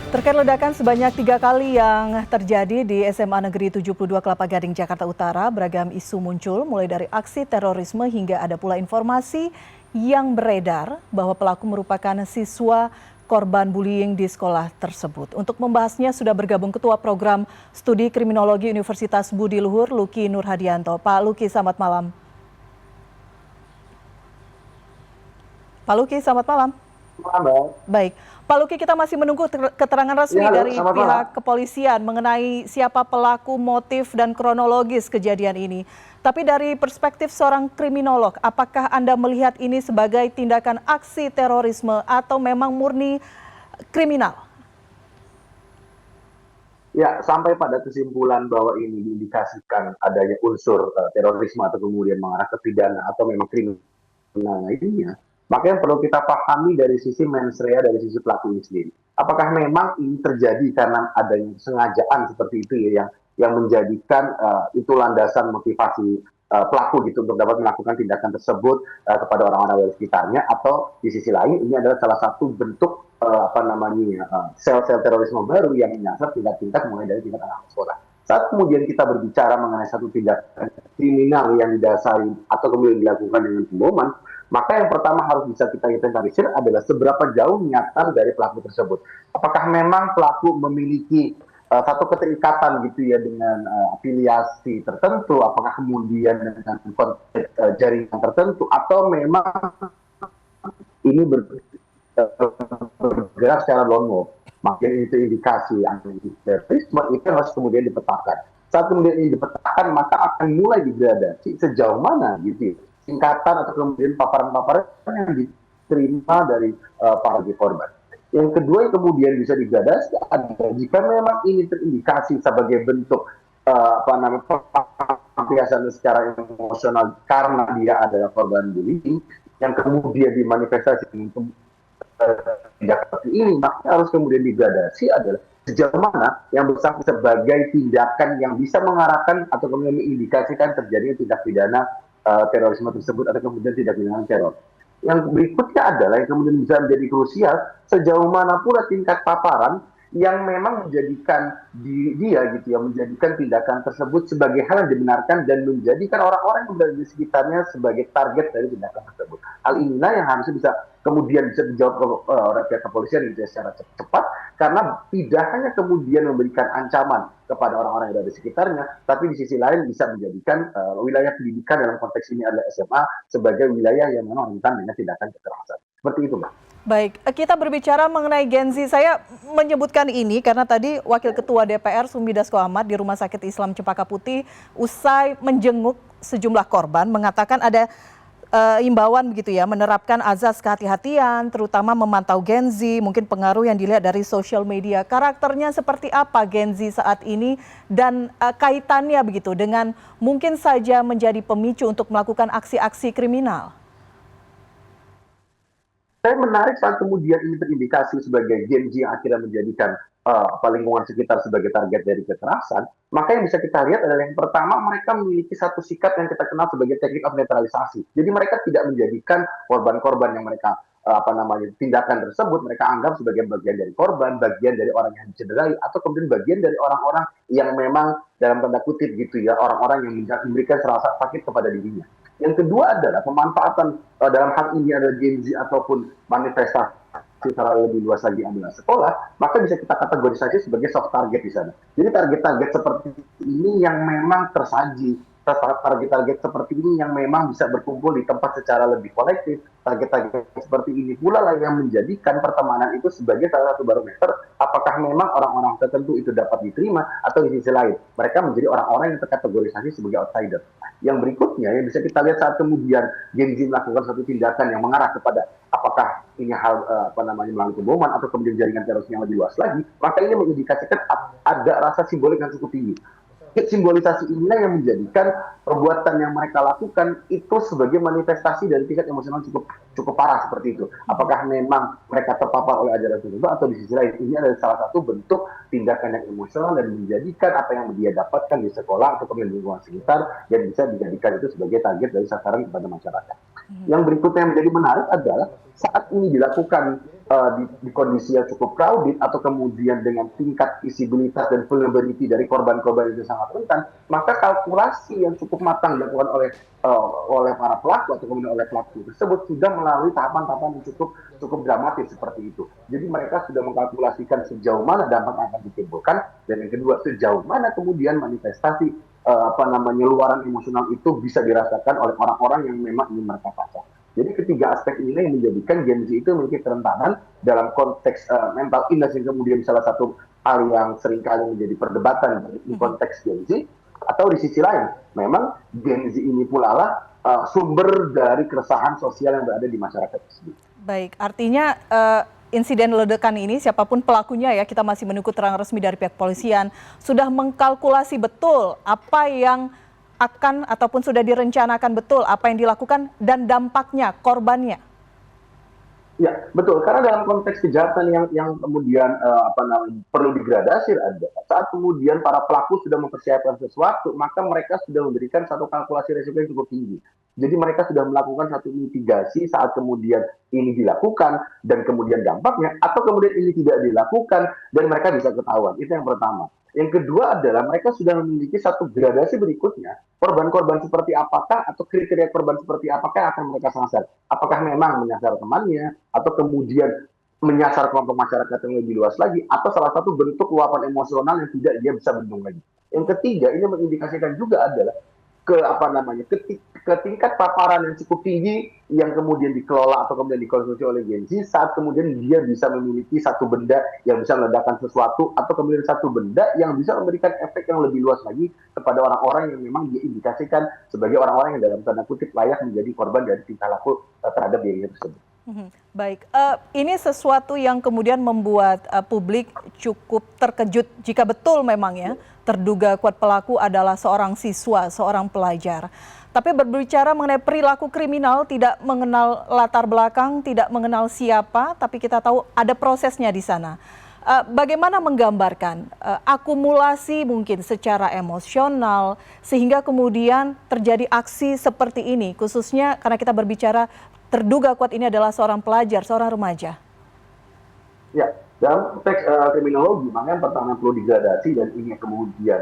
Terkait ledakan sebanyak 3 kali yang terjadi di SMA Negeri 72 Kelapa Gading, Jakarta Utara, beragam isu muncul mulai dari aksi terorisme hingga ada pula informasi yang beredar bahwa pelaku merupakan siswa korban bullying di sekolah tersebut. Untuk membahasnya sudah bergabung Ketua Program Studi Kriminologi Universitas Budi Luhur, Luki Nurhadianto. Pak Luki, selamat malam. Pak Luki, selamat malam. Baik, Pak Luki, kita masih menunggu keterangan resmi dari pihak kepolisian mengenai siapa pelaku, motif, dan kronologis kejadian ini. Tapi dari perspektif seorang kriminolog, apakah Anda melihat ini sebagai tindakan aksi terorisme atau memang murni kriminal? Ya, sampai pada kesimpulan bahwa ini diindikasikan adanya unsur terorisme atau kemudian mengarah ke pidana atau memang kriminal lainnya, maka yang perlu kita pahami dari sisi mens rea, dari sisi pelaku ini sendiri. Apakah memang ini terjadi karena adanya sengajaan seperti itu ya, yang menjadikan itu landasan motivasi pelaku gitu untuk dapat melakukan tindakan tersebut kepada orang-orang di sekitarnya, atau di sisi lain ini adalah salah satu bentuk sel-sel terorisme baru yang menyasar tingkat-tingkat mulai dari tingkat anak sekolah. Saat kemudian kita berbicara mengenai satu tindakan kriminal yang didasari atau kemudian dilakukan dengan pemboman, maka yang pertama harus bisa kita inventarisir adalah seberapa jauh niatan dari pelaku tersebut. Apakah memang pelaku memiliki satu keterikatan gitu ya dengan afiliasi tertentu, apakah kemudian dengan jaringan tertentu, atau memang ini bergerak secara lone wolf. Maka itu indikasi terorisme itu harus kemudian dipetakan. Saat kemudian ini dipetakan, maka akan mulai digradasi sejauh mana gitu ya, tingkatan atau kemudian paparan-paparan yang diterima dari para korban. Yang kedua yang kemudian bisa digradasi adalah jika memang ini terindikasi sebagai bentuk pelampiasan secara emosional karena dia adalah korban bullying, yang kemudian dimanifestasi tidak seperti ini, maka harus kemudian digradasi adalah sejauh mana yang bersangkutan sebagai tindakan yang bisa mengarahkan atau kemudian mengindikasikan terjadinya tindak pidana terorisme tersebut atau kemudian tindak pidana teror. Yang berikutnya adalah yang kemudian bisa menjadi krusial, sejauh mana pula tingkat paparan yang memang menjadikan dia gitu ya, menjadikan tindakan tersebut sebagai hal yang dibenarkan dan menjadikan orang-orang yang berada di sekitarnya sebagai target dari tindakan tersebut. Hal inilah yang harusnya bisa kemudian bisa dijawab oleh pihak kepolisian secara cepat, karena tidak hanya kemudian memberikan ancaman kepada orang-orang yang ada di sekitarnya, tapi di sisi lain bisa menjadikan wilayah pendidikan dalam konteks ini adalah SMA sebagai wilayah yang memang rentan dengan tindakan kekerasan. Seperti itu, Mbak. Baik, kita berbicara mengenai Gen Z. Saya menyebutkan ini karena tadi Wakil Ketua DPR Sumi Dasko Ahmad di Rumah Sakit Islam Cempaka Putih usai menjenguk sejumlah korban mengatakan ada imbauan begitu ya, menerapkan azas kehati-hatian, terutama memantau Gen Z, mungkin pengaruh yang dilihat dari sosial media. Karakternya seperti apa Gen Z saat ini dan kaitannya begitu dengan mungkin saja menjadi pemicu untuk melakukan aksi-aksi kriminal? Saya menarik saat kemudian ini terindikasi sebagai Gen Z yang akhirnya menjadikan lingkungan sekitar sebagai target dari kekerasan, maka yang bisa kita lihat adalah yang pertama, mereka memiliki satu sikap yang kita kenal sebagai teknik of netralisasi. Jadi mereka tidak menjadikan korban-korban yang mereka tindakan tersebut mereka anggap sebagai bagian dari korban, bagian dari orang yang dicederai, atau kemudian bagian dari orang-orang yang memang dalam tanda kutip gitu ya, orang-orang yang memberikan rasa sakit kepada dirinya. Yang kedua adalah pemanfaatan dalam hal ini ada Gen Z ataupun manifestasi secara lebih luas lagi adalah sekolah, maka bisa kita kategorisasi sebagai soft target di sana. Jadi target-target seperti ini yang memang tersaji, target-target seperti ini yang memang bisa berkumpul di tempat secara lebih kolektif. Target-target seperti ini pula lah yang menjadikan pertemanan itu sebagai salah satu barometer apakah memang orang-orang tertentu itu dapat diterima, atau di sisi lain mereka menjadi orang-orang yang terkategorisasi sebagai outsider. Yang berikutnya yang bisa kita lihat saat kemudian Gen Z melakukan satu tindakan yang mengarah kepada apakah ini hal melalui pemboman atau kemudian jaringan teroris yang lebih luas lagi, maka ini mengindikasikan ada rasa simbolik yang cukup tinggi. Simbolisasi inilah yang menjadikan perbuatan yang mereka lakukan itu sebagai manifestasi dari tingkat emosional cukup parah seperti itu. Apakah memang mereka terpapar oleh ajaran tertentu, atau di sisi lain ini adalah salah satu bentuk tindakan yang emosional dan menjadikan apa yang dia dapatkan di sekolah atau di lingkungan sekitar yang bisa dijadikan itu sebagai target dari sasaran kepada masyarakat. Yang berikutnya yang menjadi menarik adalah saat ini dilakukan di kondisi yang cukup crowded atau kemudian dengan tingkat visibilitas dan vulnerability dari korban-korban itu sangat rentan, maka kalkulasi yang cukup matang dilakukan oleh para pelaku atau kemudian oleh pelaku tersebut sudah melalui tahapan-tahapan yang cukup dramatis seperti itu. Jadi mereka sudah mengkalkulasikan sejauh mana dampak yang akan ditimbulkan, dan yang kedua sejauh mana kemudian manifestasi luaran emosional itu bisa dirasakan oleh orang-orang yang memang ingin mereka pacar. Jadi ketiga aspek ini yang menjadikan Gen Z itu memiliki kerentanan dalam konteks mental illness yang kemudian salah satu hal yang seringkali menjadi perdebatan di konteks Gen Z. Atau di sisi lain, memang Gen Z ini pula lah sumber dari keresahan sosial yang berada di masyarakat tersebut. Baik, artinya insiden ledakan ini siapapun pelakunya ya, kita masih menunggu terang resmi dari pihak polisian, sudah mengkalkulasi betul apa yang akan ataupun sudah direncanakan betul apa yang dilakukan dan dampaknya korbannya. Ya, betul. Karena dalam konteks kejahatan yang kemudian perlu digradasi ada. Saat kemudian para pelaku sudah mempersiapkan sesuatu, maka mereka sudah memberikan satu kalkulasi risiko yang cukup tinggi. Jadi mereka sudah melakukan satu mitigasi saat kemudian ini dilakukan dan kemudian dampaknya, atau kemudian ini tidak dilakukan dan mereka bisa ketahuan. Itu yang pertama. Yang kedua adalah mereka sudah memiliki satu gradasi berikutnya. Korban-korban seperti apakah atau kriteria korban seperti apakah yang akan mereka sasar? Apakah memang menyasar temannya atau kemudian menyasar kelompok masyarakat yang lebih luas lagi, atau salah satu bentuk luapan emosional yang tidak dia bisa bendung lagi. Yang ketiga, ini mengindikasikan juga adalah ke tingkat paparan yang cukup tinggi yang kemudian dikelola atau kemudian dikonsumsi oleh Gen Z saat kemudian dia bisa memiliki satu benda yang bisa meledakkan sesuatu atau kemudian satu benda yang bisa memberikan efek yang lebih luas lagi kepada orang-orang yang memang diindikasikan sebagai orang-orang yang dalam tanda kutip layak menjadi korban dari tingkah laku terhadap dirinya tersebut. Baik, ini sesuatu yang kemudian membuat publik cukup terkejut jika betul memang ya terduga kuat pelaku adalah seorang siswa, seorang pelajar. Tapi berbicara mengenai perilaku kriminal, tidak mengenal latar belakang, tidak mengenal siapa, tapi kita tahu ada prosesnya di sana. Bagaimana menggambarkan akumulasi mungkin secara emosional sehingga kemudian terjadi aksi seperti ini, khususnya karena kita berbicara terduga kuat ini adalah seorang pelajar, seorang remaja. Ya, dalam konteks kriminologi, makanya yang pertama perlu digradasi dan ini kemudian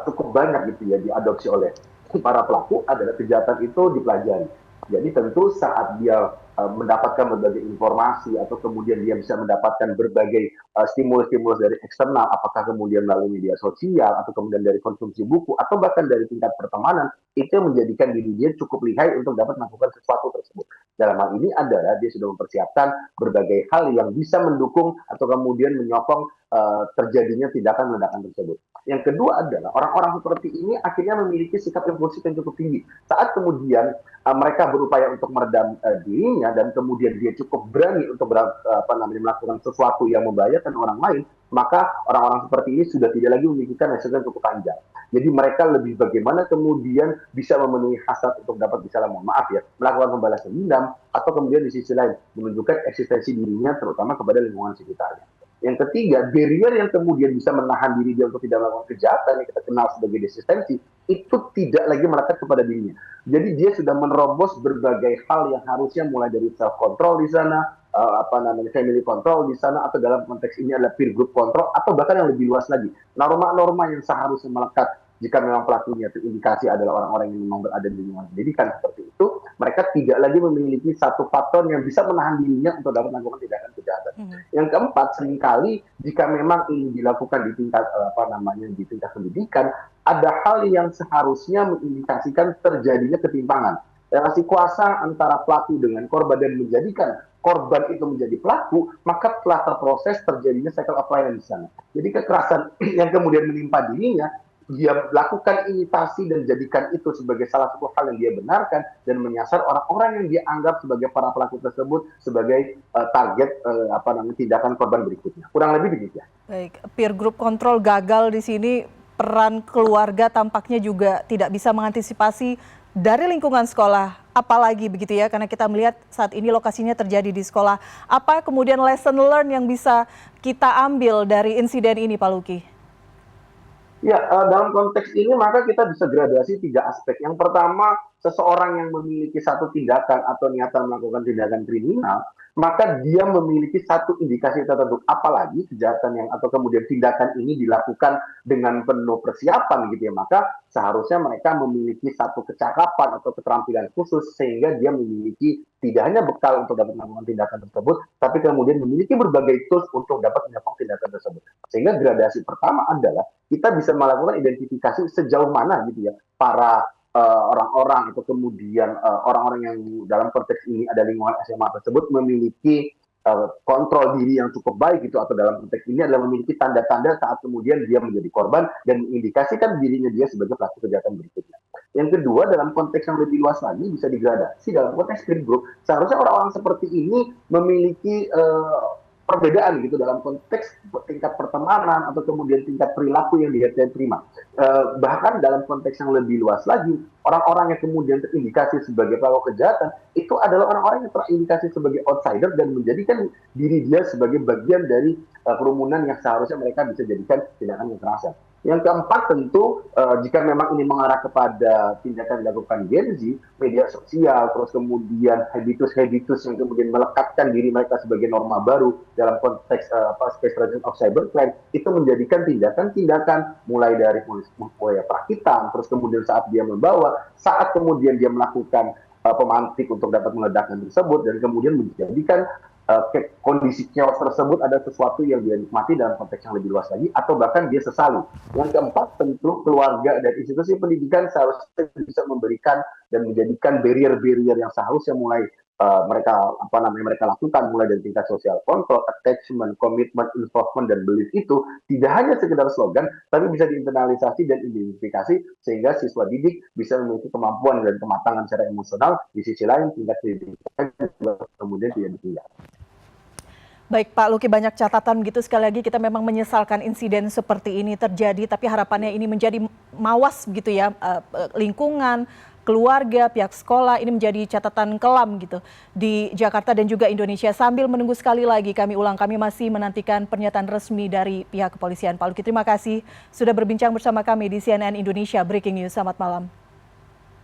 cukup banyak gitu ya diadopsi oleh para pelaku adalah kejahatan itu dipelajari. Jadi tentu saat dia mendapatkan berbagai informasi atau kemudian dia bisa mendapatkan berbagai stimulus-stimulus dari eksternal, apakah kemudian melalui media sosial atau kemudian dari konsumsi buku atau bahkan dari tingkat pertemanan, itu menjadikan diri dia cukup lihai untuk dapat melakukan sesuatu tersebut. Dalam hal ini adalah dia sudah mempersiapkan berbagai hal yang bisa mendukung atau kemudian menyokong terjadinya tindakan ledakan tersebut. Yang kedua adalah orang-orang seperti ini akhirnya memiliki sikap impulsif yang cukup tinggi. Saat kemudian mereka berupaya untuk meredam dirinya dan kemudian dia cukup berani untuk melakukan sesuatu yang membahayakan orang lain, maka orang-orang seperti ini sudah tidak lagi memikirkan resiko yang cukup panjang. Jadi mereka lebih bagaimana kemudian bisa memenuhi hasrat untuk dapat bisa melakukan pembalasan dendam atau kemudian di sisi lain menunjukkan eksistensi dirinya terutama kepada lingkungan sekitarnya. Yang ketiga, barrier yang kemudian bisa menahan diri dia untuk tidak melakukan kejahatan yang kita kenal sebagai resistensi, itu tidak lagi melekat kepada dirinya. Jadi dia sudah menerobos berbagai hal yang harusnya mulai dari self-control di sana, family control di sana, atau dalam konteks ini adalah peer group control, atau bahkan yang lebih luas lagi. Norma-norma yang seharusnya melekat jika memang pelakunya terindikasi adalah orang-orang yang memang berada di lingkungan pendidikan seperti itu, mereka tidak lagi memiliki satu faktor yang bisa menahan dirinya untuk dapat melakukan tindakan kejahatan. Yang keempat, seringkali jika memang ini dilakukan di tingkat di tingkat pendidikan, ada hal yang seharusnya mengindikasikan terjadinya ketimpangan. Relasi kuasa antara pelaku dengan korban dan menjadikan korban itu menjadi pelaku, maka telah terproses terjadinya cycle of violence di sana. Jadi kekerasan yang kemudian menimpa dirinya, dia lakukan imitasi dan jadikan itu sebagai salah satu hal yang dia benarkan dan menyasar orang-orang yang dia anggap sebagai para pelaku tersebut sebagai target tindakan korban berikutnya. Kurang lebih begitu ya. Baik, peer group control gagal di sini, peran keluarga tampaknya juga tidak bisa mengantisipasi dari lingkungan sekolah, apalagi begitu ya, karena kita melihat saat ini lokasinya terjadi di sekolah. Apa kemudian lesson learn yang bisa kita ambil dari insiden ini, Pak Luki? Ya, dalam konteks ini maka kita bisa gradasi 3 aspek. Yang pertama, seseorang yang memiliki satu tindakan atau niatan melakukan tindakan kriminal, maka dia memiliki satu indikasi tertentu. Apalagi kejahatan yang atau kemudian tindakan ini dilakukan dengan penuh persiapan gitu ya, maka seharusnya mereka memiliki satu kecakapan atau keterampilan khusus sehingga dia memiliki tidak hanya bekal untuk dapat melakukan tindakan tersebut, tapi kemudian memiliki berbagai tools untuk dapat melakukan tindakan tersebut. Sehingga gradasi pertama adalah kita bisa melakukan identifikasi sejauh mana gitu ya para orang-orang atau kemudian orang-orang yang dalam konteks ini ada lingkungan SMA tersebut memiliki kontrol diri yang cukup baik gitu atau dalam konteks ini adalah memiliki tanda-tanda saat kemudian dia menjadi korban dan mengindikasikan dirinya dia sebagai pelaku kejahatan berikutnya. Yang kedua, dalam konteks yang lebih luas lagi bisa digradasi dalam konteks peer group. Seharusnya orang-orang seperti ini memiliki perbedaan gitu dalam konteks tingkat pertemanan atau kemudian tingkat perilaku yang dia terima. Bahkan dalam konteks yang lebih luas lagi, orang-orang yang kemudian terindikasi sebagai pelaku kejahatan itu adalah orang-orang yang terindikasi sebagai outsider dan menjadikan diri dia sebagai bagian dari kerumunan yang seharusnya mereka bisa jadikan tindakan kekerasan. Yang keempat tentu jika memang ini mengarah kepada tindakan dilakukan Gen Z, media sosial, terus kemudian habitus-habitus yang kemudian melekatkan diri mereka sebagai norma baru dalam konteks space presence of cybercrime, itu menjadikan tindakan-tindakan mulai dari mulai perakitan, terus kemudian saat dia membawa, saat kemudian dia melakukan pemantik untuk dapat meledakkan tersebut, dan kemudian menjadikan kondisi chaos tersebut ada sesuatu yang dia nikmati dalam konteks yang lebih luas lagi atau bahkan dia sesali. Yang keempat tentu keluarga dan institusi pendidikan seharusnya bisa memberikan dan menjadikan barrier-barrier yang seharusnya mulai mereka lakukan mulai dari tingkat sosial kontrol, attachment, komitmen, involvement dan belief itu tidak hanya sekedar slogan tapi bisa diinternalisasi dan identifikasi sehingga siswa didik bisa memiliki kemampuan dan kematangan secara emosional di sisi lain tingkat pendidikan kemudian tidak ditinggal. Baik Pak Luki, banyak catatan gitu, sekali lagi kita memang menyesalkan insiden seperti ini terjadi, tapi harapannya ini menjadi mawas gitu ya, lingkungan, keluarga, pihak sekolah, ini menjadi catatan kelam gitu di Jakarta dan juga Indonesia. Sambil menunggu, sekali lagi kami ulang, kami masih menantikan pernyataan resmi dari pihak kepolisian. Pak Luki, terima kasih sudah berbincang bersama kami di CNN Indonesia Breaking News. Selamat malam.